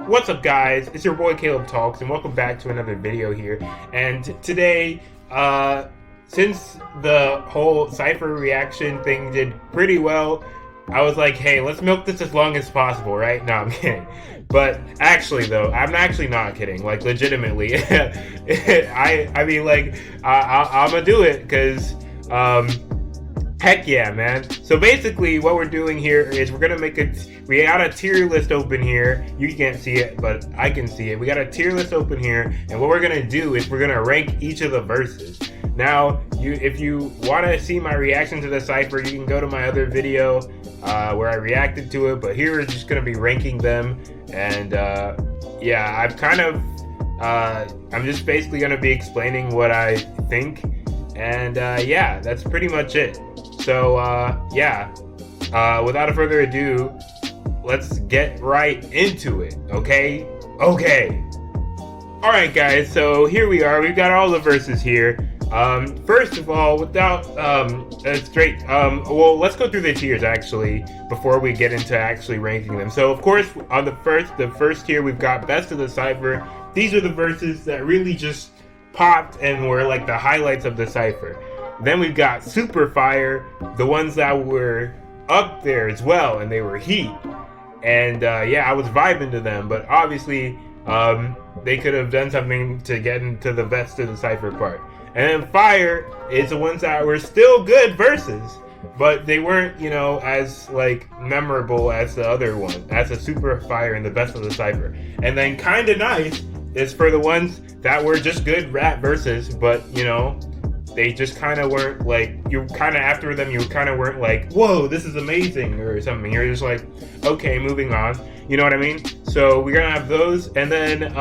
What's up, guys? It's your boy Caleb Talks, and welcome back to another video here. And today, since the whole Cypher reaction thing did pretty well, I was like, hey, let's milk this as long as possible, right? No, I'm kidding. But actually, though, I'm actually not kidding. Like, legitimately, I mean, like, I'm gonna do it because, heck yeah, man. So basically what we're doing here is we're gonna make we got a tier list open here. You can't see it, but I can see it. We got a tier list open here, and what we're gonna do is we're gonna rank each of the verses. Now, if you want to see my reaction to the Cypher, you can go to my other video where I reacted to it, but here we're just gonna be ranking them. And yeah, I'm just basically gonna be explaining what I think, and yeah, that's pretty much it. So yeah, without further ado, let's get right into it. Okay. All right, guys, so here we are. We've got all the verses here. First of all, without well, let's go through the tiers actually before we get into actually ranking them. So of course, on the first tier, we've got Best of the Cypher. These are the verses that really just popped and were like the highlights of the Cypher. Then we've got Super Fire, the ones that were up there as well, and they were heat. And yeah, I was vibing to them, but obviously they could have done something to get into the Best of the Cypher part. And then Fire is the ones that were still good verses, but they weren't, you know, as like memorable as the other one, as the Super Fire and the Best of the Cypher. And then Kinda Nice is for the ones that were just good rap verses, but you know, they just kind of weren't like, you kind of after them, you kind of weren't like, whoa, this is amazing or something. You're just like, okay, moving on. You know what I mean? So we're gonna have those, and then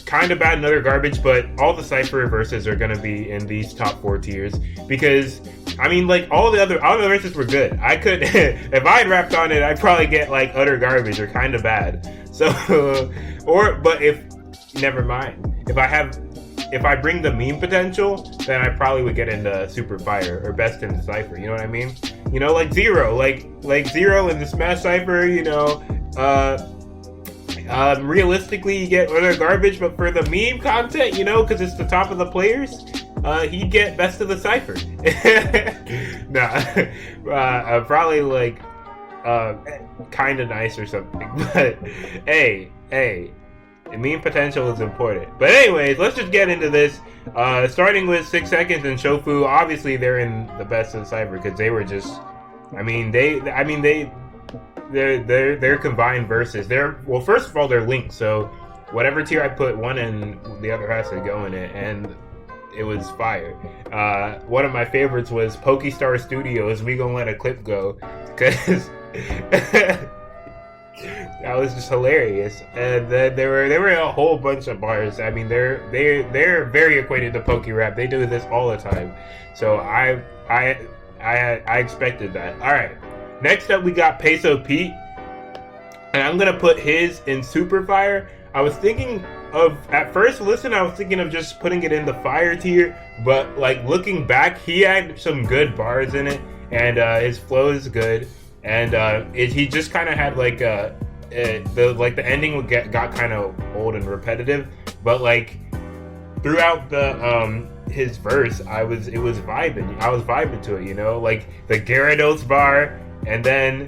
Kind of Bad and Other Garbage, but all the Cypher verses are gonna be in these top 4 tiers because I mean, like all the verses were good. I could, if I had rapped on it, I'd probably get like Utter Garbage or Kind of Bad. So, never mind. If I bring the meme potential, then I probably would get into Super Fire or Best in the Cypher. You know what I mean? You know, like Zero, like Zero in the Smash Cypher. You know, realistically, you get Other Garbage, but for the meme content, you know, because it's the top of the players, he'd get Best of the Cypher. Nah, probably like Kinda Nice or something. But hey. The meme potential is important. But anyways, let's just get into this. Starting with 6 Seconds and Shofu. Obviously, they're in the Best of the Cypher because they were just. They're combined verses. Well, first of all, they're linked. So whatever tier I put one in, the other has to go in it, and it was fire. One of my favorites was Pokestar Studios. We gonna let a clip go because. That was just hilarious, and then there were a whole bunch of bars. I mean, they're very acquainted to Poke Rap. They do this all the time, so I expected that. All right, next up we got Peso Pete, and I'm gonna put his in Super Fire. I was thinking of at first listen, I was thinking of just putting it in the Fire tier, but like looking back, he had some good bars in it, and his flow is good. And he just kind of had like the ending got kind of old and repetitive, but like throughout the his verse, it was vibing. I was vibing to it, you know, like the Gyarados bar, and then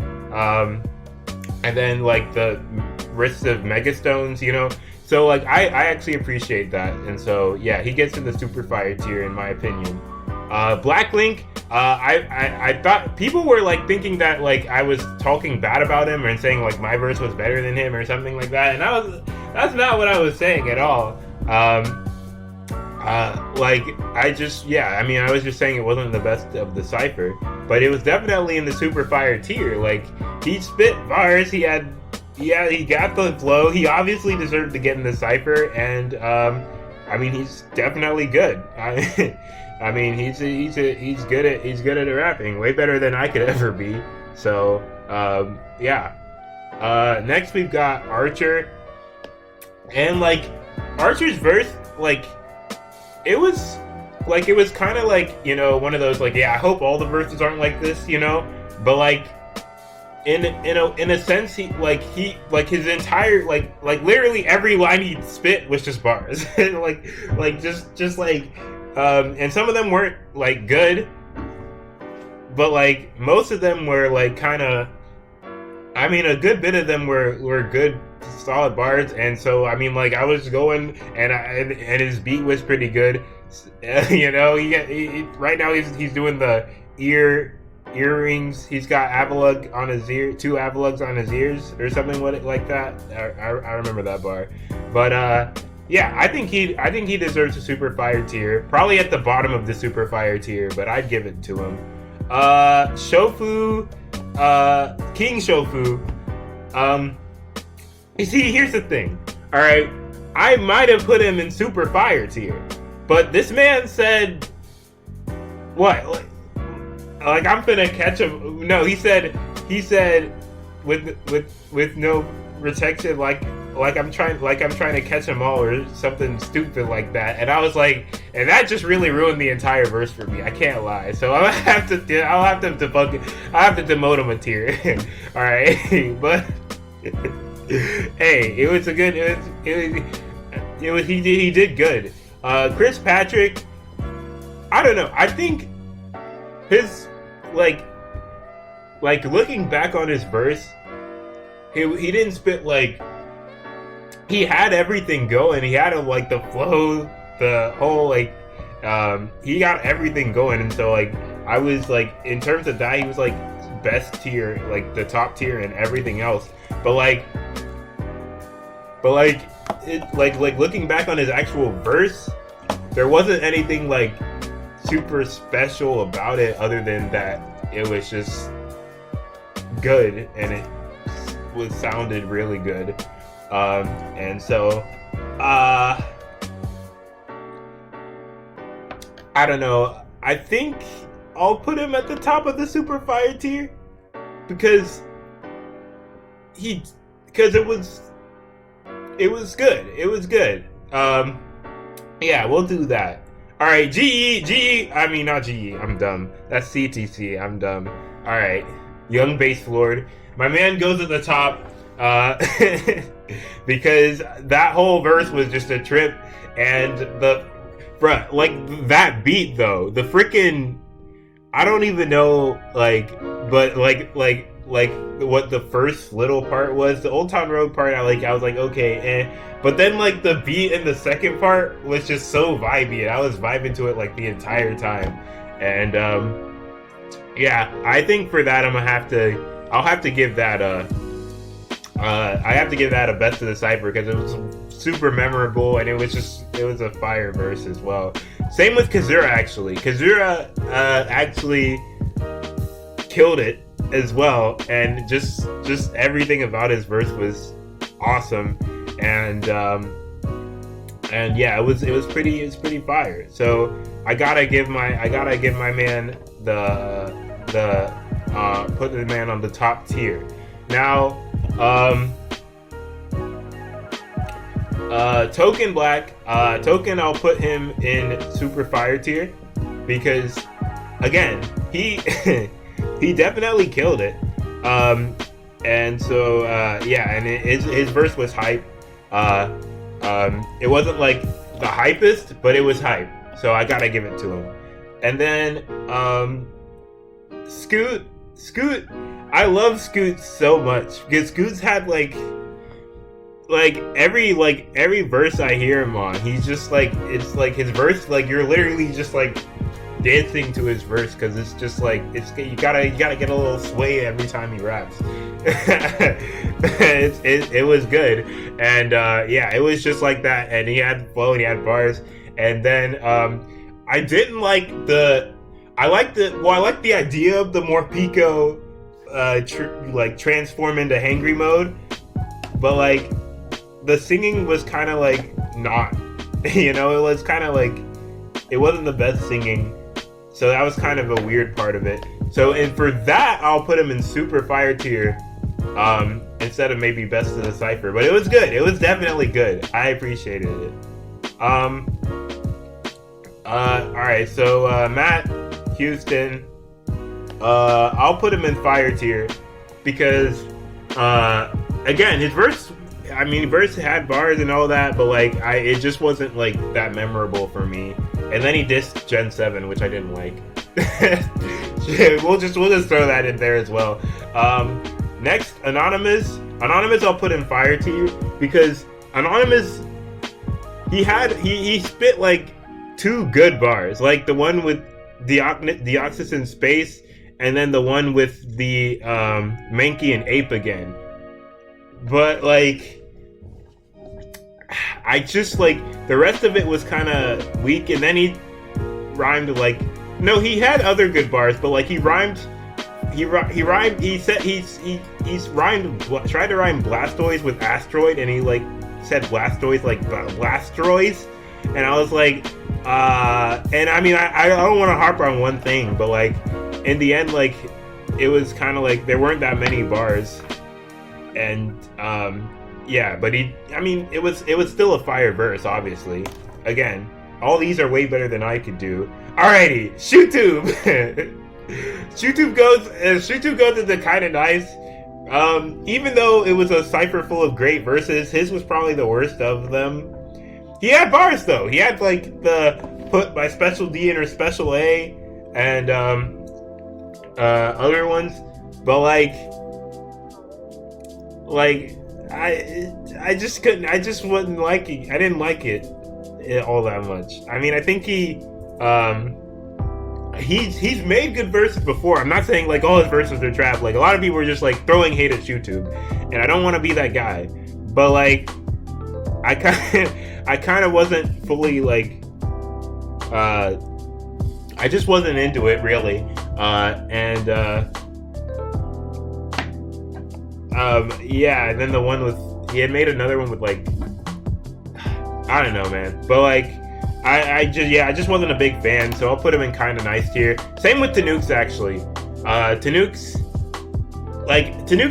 like the risks of Megastones, you know. So like I actually appreciate that, and so yeah, he gets in the Super Fire tier in my opinion. Black Link, I thought people were like thinking that like I was talking bad about him and saying like my verse was better than him or something like that, and that's not what I was saying at all. Like I was just saying it wasn't the best of the Cypher, but it was definitely in the Super Fire tier. Like he spit bars, he got the flow. He obviously deserved to get in the Cypher, and I mean he's definitely good. I mean, he's good at rapping, way better than I could ever be. So, yeah. Next we've got Archer, and like Archer's verse, like it was kind of like, you know, one of those like, yeah, I hope all the verses aren't like this, you know, but like in a sense, he his entire like literally every line he spit was just bars. Just like and some of them weren't like good, but like most of them were like kind of, I mean, a good bit of them were good solid bars. And so I mean, like, I was going, and his beat was pretty good. You know, he right now he's doing the earrings. He's got Avalug on his ear, 2 Avalugs on his ears, or something like that. I remember that bar. But yeah, I think he deserves a super fire tier. Probably at the bottom of the super fire tier, but I'd give it to him. Shofu, King Shofu. You see, here's the thing. All right, I might have put him in super fire tier, but this man said, what? Like I'm finna catch him. No, he said with no protection, like I'm trying to catch them all, or something stupid like that. And I was like, and that just really ruined the entire verse for me. I can't lie. So I'll have to demote him a tier. All right, but hey, it was a good. He did good. Chris Patrick, I don't know. I think his like looking back on his verse, he didn't spit like. He had everything going. He had like the flow, the whole like, he got everything going. And so like, I was like, in terms of that, he was like best tier, like the top tier and everything else. But looking back on his actual verse, there wasn't anything like super special about it, other than that it was just good and it sounded really good. And so, I don't know. I think I'll put him at the top of the super fire tier because it was good. It was good. Yeah, we'll do that. All right, I mean, not GE. I'm dumb. That's CTC. I'm dumb. All right, Young Bass Lord. My man goes at the top. Because that whole verse was just a trip, and like that beat though, the freaking, I don't even know, but what the first little part was, the Old Town Road part, I was like, okay, but then like the beat in the second part was just so vibey, and I was vibing to it like the entire time. And yeah, I think for that I'll have to give that I have to give that a best of the Cypher, because it was super memorable, and it was a fire verse as well. Same with Kazura, actually. Kazura actually killed it as well, and just everything about his verse was awesome, and yeah, it was pretty fire. So I gotta give my man put the man on the top tier. Now, Token Black, Token, I'll put him in super fire tier, because again, he he definitely killed it. And so yeah, and his verse was hype. It wasn't like the hypest, but it was hype, so I gotta give it to him. And then Scoot, I love Scoot so much, because Scoot's had like every verse I hear him on, he's just like, it's like his verse, like you're literally just like dancing to his verse, because it's just like, you gotta get a little sway every time he raps. It was good, and yeah, it was just like that, and he had flow and he had bars. And then I didn't like I like the idea of the Morpeko transform into hangry mode, but like the singing was kind of like not, it was kind of like, it wasn't the best singing, so that was kind of a weird part of it. So, and for that, I'll put him in super fire tier, instead of maybe best of the Cypher. But it was good. It was definitely good. I appreciated it. All right, so Matt Houston, I'll put him in fire tier, because again, his verse. I mean, verse had bars and all that, but like, it just wasn't like that memorable for me. And then he dissed Gen 7, which I didn't like. we'll just throw that in there as well. Next, Anonymous. Anonymous, I'll put in fire tier because Anonymous, he spit like 2 good bars, like the one with Deoxys in space, and then the one with the Mankey and Ape again. But like, I just like the rest of it was kind of weak, and then he rhymed like, no, he had other good bars, but like he rhymed, he said he's rhymed, tried to rhyme Blastoise with Asteroid, and he like said Blastoise like Blastroids, and I was like, and I mean, I don't want to harp on one thing, but like in the end, like it was kind of like there weren't that many bars, and yeah, but it was still a fire verse, obviously. Again, all these are way better than I could do. Alrighty, ShootTube. ShootTube goes into kind of nice. Even though it was a cipher full of great verses, his was probably the worst of them. He had bars though. He had like the put by Special D in her Special A and other ones, but like I just couldn't. I just wasn't liking. I didn't like it all that much. I mean, I think he's made good verses before. I'm not saying like all his verses are trash. Like a lot of people are just like throwing hate at ShootTube, and I don't want to be that guy. But like, I kind of wasn't fully like, I just wasn't into it really, yeah, and then the one with, he had made another one with like, I don't know, man, but like, I just wasn't a big fan, so I'll put him in kind of nice tier. Same with Tanooks, actually. Tanooks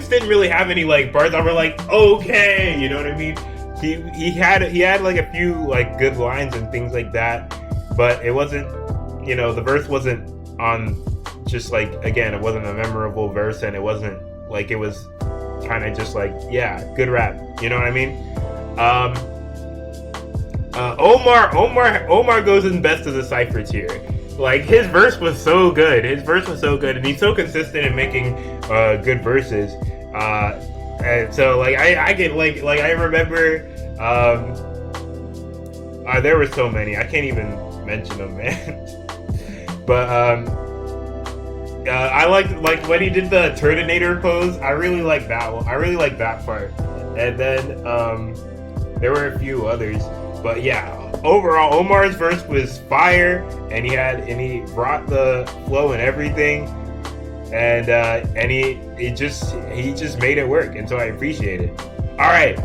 didn't really have any like bars that were like, okay, you know what I mean? He had like a few like good lines and things like that, but it wasn't, you know, the verse wasn't on, just like, again, it wasn't a memorable verse, and it wasn't like, it was kind of just like, yeah, good rap, you know what I mean? Omar goes in best of the Cypher tier. Like, his verse was so good, and he's so consistent in making good verses, and so like I get like I remember there were so many, I can't even mention them, man. But I liked like when he did the Turtonator pose. I really like that one. I really like that part. And then there were a few others, but yeah, overall Omar's verse was fire, and he brought the flow and everything, and he just made it work, and so I appreciate it. All right,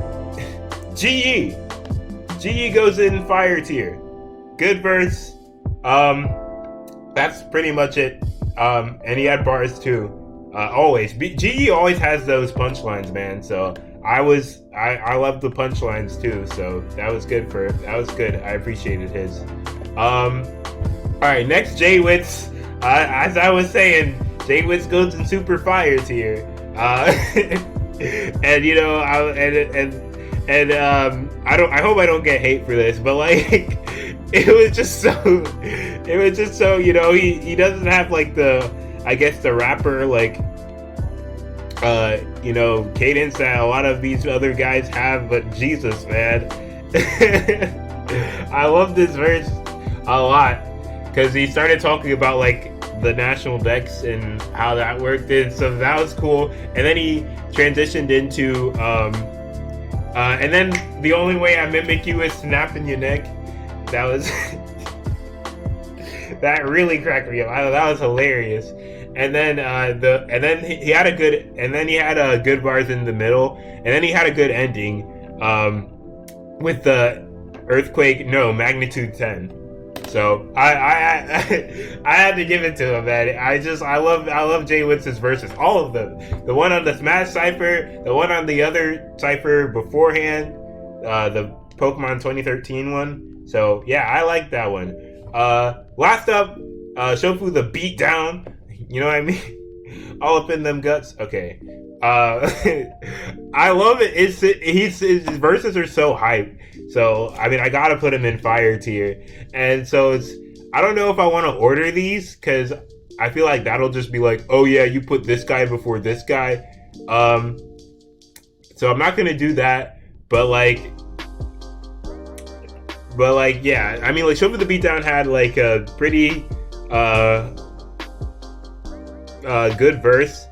GE goes in fire tier. Good verse. That's pretty much it. And he had bars too. Always. GE always has those punchlines, man. So I love the punchlines too. So that was good. I appreciated his. All right, next Wits. As I was saying, Wits goes in super fire tier. And you know, I hope I don't get hate for this, but like, it was just so, you know, he doesn't have like the, I guess, the rapper like you know, cadence that a lot of these other guys have, but Jesus, man. I love this verse a lot because he started talking about like the national decks and how that worked, and so that was cool. And then he transitioned into and then the only way I mimic you is snapping your neck. That was that really cracked me up. That was hilarious. And then he had a good bars in the middle, and then he had a good ending with the magnitude 10. So I had to give it to him, man. I love Jay Wits' verses, all of them. The one on the Smash Cypher, the one on the other Cypher beforehand, the Pokemon 2013 one. So yeah, I like that one. Last up, Shofu the Beatdown. You know what I mean? All up in them guts. Okay. I love it. His verses are so hype. So I mean, I gotta put him in fire tier. And so I don't know if I want to order these because I feel like that'll just be like, oh yeah, you put this guy before this guy. So I'm not gonna do that. But yeah, I mean, like Show for the Beatdown had like a pretty good verse.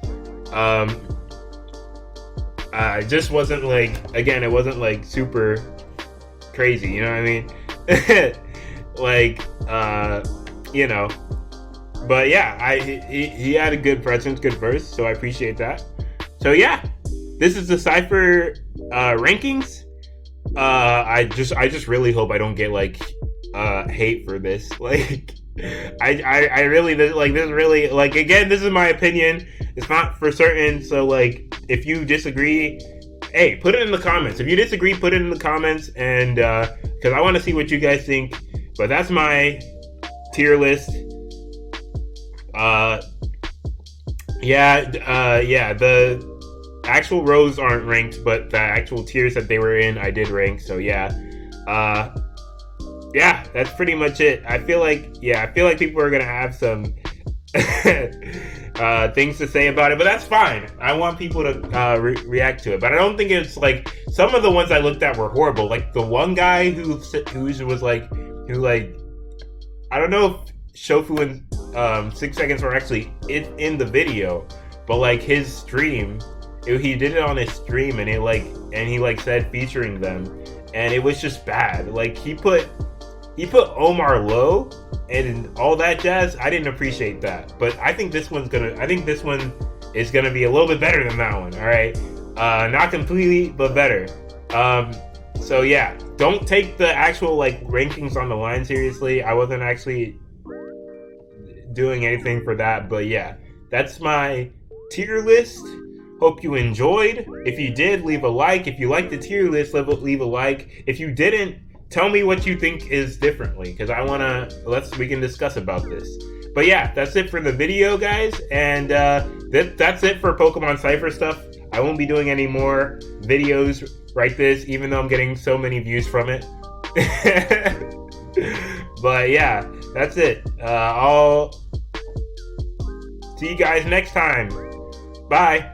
It just wasn't like, again, it wasn't like super crazy, you know what I mean? Like, you know, but yeah, he had a good presence, good verse, so I appreciate that. So yeah, this is the Cypher rankings. I just really hope I don't get like hate for this. Like, I really like this. Really, like, again, this is my opinion. It's not for certain. So like, if you disagree, hey, put it in the comments. If you disagree, put it in the comments, and because I want to see what you guys think. But that's my tier list. The actual rows aren't ranked, but the actual tiers that they were in, I did rank. So yeah, that's pretty much it. I feel like people are gonna have some things to say about it, but that's fine. I want people to react to it, but I don't think it's like some of the ones I looked at were horrible. Like the one guy who was like, I don't know if Shofu and 6 Seconds were actually in the video, but like his stream, he did it on his stream, and he said featuring them, and it was just bad. Like he put Omar low and all that jazz. I didn't appreciate that, but I think this one is gonna be a little bit better than that one. All right, not completely, but better. So yeah, don't take the actual like rankings on the line seriously. I wasn't actually doing anything for that, but yeah, that's my tier list. Hope you enjoyed. If you did, leave a like. If you liked the tier list, leave a like. If you didn't, tell me what you think is differently, because we can discuss about this. But yeah, that's it for the video, guys, and that's it for Pokemon Cypher stuff. I won't be doing any more videos like this, even though I'm getting so many views from it. But yeah, that's it. I'll see you guys next time. Bye.